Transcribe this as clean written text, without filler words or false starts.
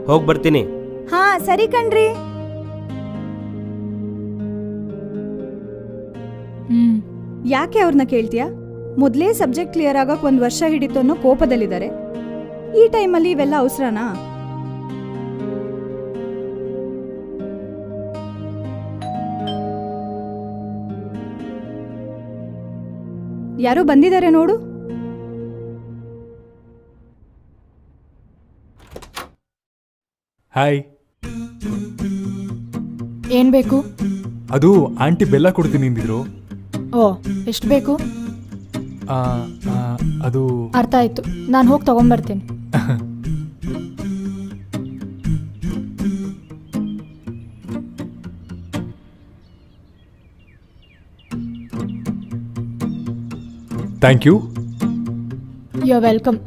ಹೋಗಿ ಬರ್ತೀನಿ. ಹಾ ಸರಿ ಕಣ್ರಿ. ಯಾಕೆ ಅವ್ರನ್ನ ಕೇಳ್ತೀಯಾ? ಮೊದಲೇ ಸಬ್ಜೆಕ್ಟ್ ಕ್ಲಿಯರ್ ಆಗಕ್ಕೆ 1 ವರ್ಷ ಹಿಡಿತು ಅನ್ನೋ ಕೋಪದಲ್ಲಿದ್ದಾರೆ. ಈ ಟೈಮಲ್ಲಿ ಇವೆಲ್ಲ ಅವಸರನಾ? ಯಾರೋ ಬಂದಿದ್ದಾರೆ ನೋಡು. ಹಾಯ್. ಏನ್ ಬೇಕು? ಅದು ಆಂಟಿ ಬೆಲ್ಲ ಕೊಡ್ತೀನಿ ಅಂದಿದ್ರು. ಓ, ಎಷ್ಟು ಬೇಕು? ಅದು ಅರ್ಥ ಆಯ್ತು, ನಾನು ಹೋಗಿ ತಗೊಂಬರ್ತೀನಿ. Thank you. You are welcome.